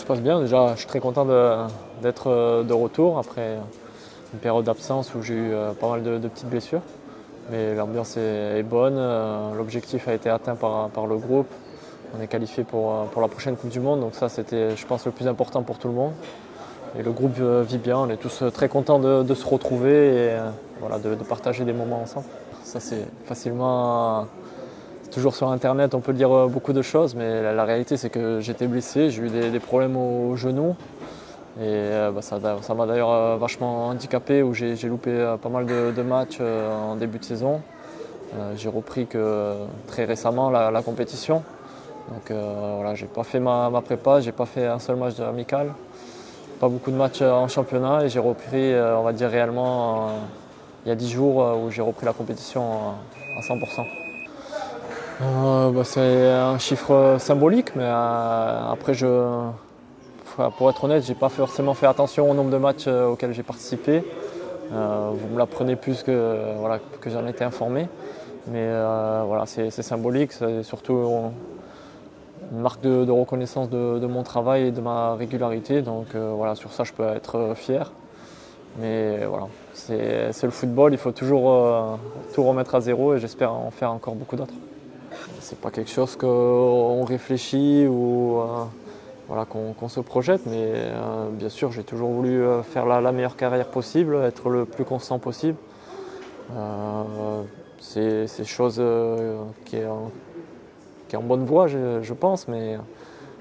se passe bien. Déjà, je suis très content d'être de retour après une période d'absence où j'ai eu pas mal de petites blessures. Mais l'ambiance est bonne, l'objectif a été atteint par le groupe. On est qualifié pour la prochaine Coupe du Monde, donc ça c'était, je pense, le plus important pour tout le monde. Et le groupe vit bien, on est tous très contents de se retrouver et voilà, de partager des moments ensemble. Ça c'est facilement, c'est toujours sur internet, on peut dire beaucoup de choses, mais la réalité c'est que j'étais blessé, j'ai eu des problèmes au genou. Et ça m'a d'ailleurs vachement handicapé, où j'ai loupé pas mal de matchs en début de saison. J'ai repris que très récemment la compétition. Donc voilà, j'ai pas fait ma prépa, j'ai pas fait un seul match amical, pas beaucoup de matchs en championnat, et j'ai repris, on va dire réellement, il y a 10 jours où j'ai repris la compétition à 100%. C'est un chiffre symbolique, mais après pour être honnête, j'ai pas forcément fait attention au nombre de matchs auxquels j'ai participé. Vous me l'apprenez plus que j'en étais informé. Mais voilà, c'est symbolique, c'est surtout une marque de reconnaissance de mon travail et de ma régularité. Donc voilà, sur ça je peux être fier. Mais voilà, c'est le football, il faut toujours tout remettre à zéro, et j'espère en faire encore beaucoup d'autres. C'est pas quelque chose qu'on réfléchit ou voilà, qu'on se projette, mais bien sûr j'ai toujours voulu faire la meilleure carrière possible, être le plus constant possible. C'est chose qui est en bonne voie, je pense, mais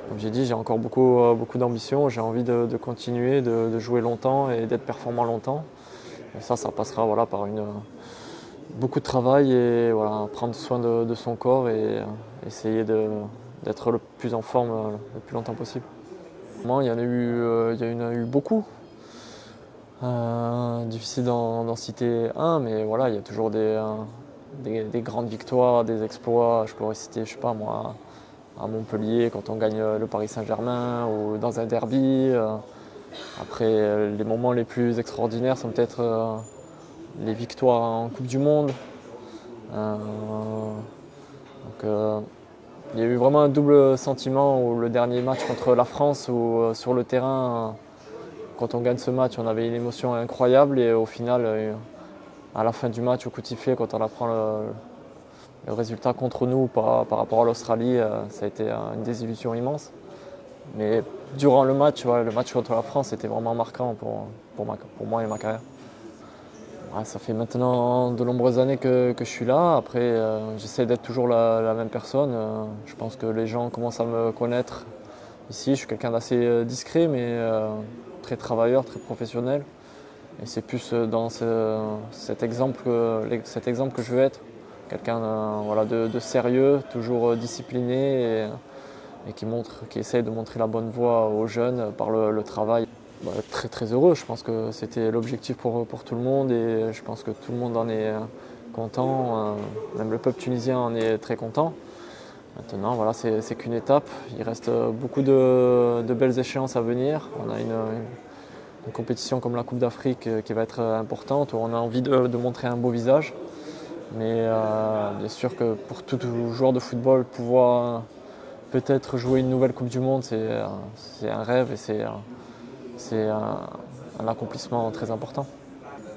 comme j'ai dit, j'ai encore beaucoup d'ambition, j'ai envie de continuer, de jouer longtemps et d'être performant longtemps. Et ça passera voilà, par beaucoup de travail et voilà, prendre soin de son corps et essayer d'être le plus en forme le plus longtemps possible. Il y en a eu beaucoup. Difficile d'en citer un, mais voilà, il y a toujours des grandes victoires, des exploits. Je pourrais citer, je sais pas moi, à Montpellier quand on gagne le Paris Saint-Germain, ou dans un derby. Après, les moments les plus extraordinaires sont peut-être les victoires en Coupe du Monde. Il y a eu vraiment un double sentiment, où le dernier match contre la France, où sur le terrain, quand on gagne ce match, on avait une émotion incroyable, et au final, à la fin du match, au coup de sifflet, quand on apprend le résultat contre nous par rapport à l'Australie, ça a été une désillusion immense. Mais durant le match contre la France, c'était vraiment marquant pour moi et ma carrière. Ouais, ça fait maintenant de nombreuses années que je suis là. Après, j'essaie d'être toujours la même personne. Je pense que les gens commencent à me connaître ici. Je suis quelqu'un d'assez discret, mais très travailleur, très professionnel. Et c'est plus dans cet exemple que je veux être. Quelqu'un voilà, de sérieux, toujours discipliné, et qui essaye de montrer la bonne voie aux jeunes par le travail. Très très heureux, je pense que c'était l'objectif pour tout le monde, et je pense que tout le monde en est content, même le peuple tunisien en est très content. Maintenant voilà, c'est qu'une étape, il reste beaucoup de belles échéances à venir. On a une compétition comme la Coupe d'Afrique qui va être importante, où on a envie de montrer un beau visage. Mais bien sûr que pour tout joueur de football, pouvoir peut-être jouer une nouvelle Coupe du Monde, c'est un rêve, et c'est un accomplissement très important.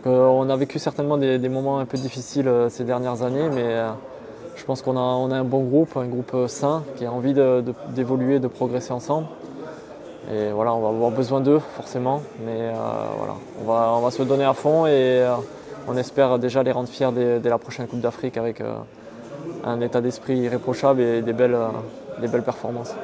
On a vécu certainement des moments un peu difficiles ces dernières années, mais je pense qu'on a un bon groupe, un groupe sain, qui a envie d'évoluer, de progresser ensemble. Et voilà, on va avoir besoin d'eux forcément, mais voilà, on va se donner à fond, et on espère déjà les rendre fiers dès la prochaine Coupe d'Afrique, avec un état d'esprit irréprochable et des belles performances.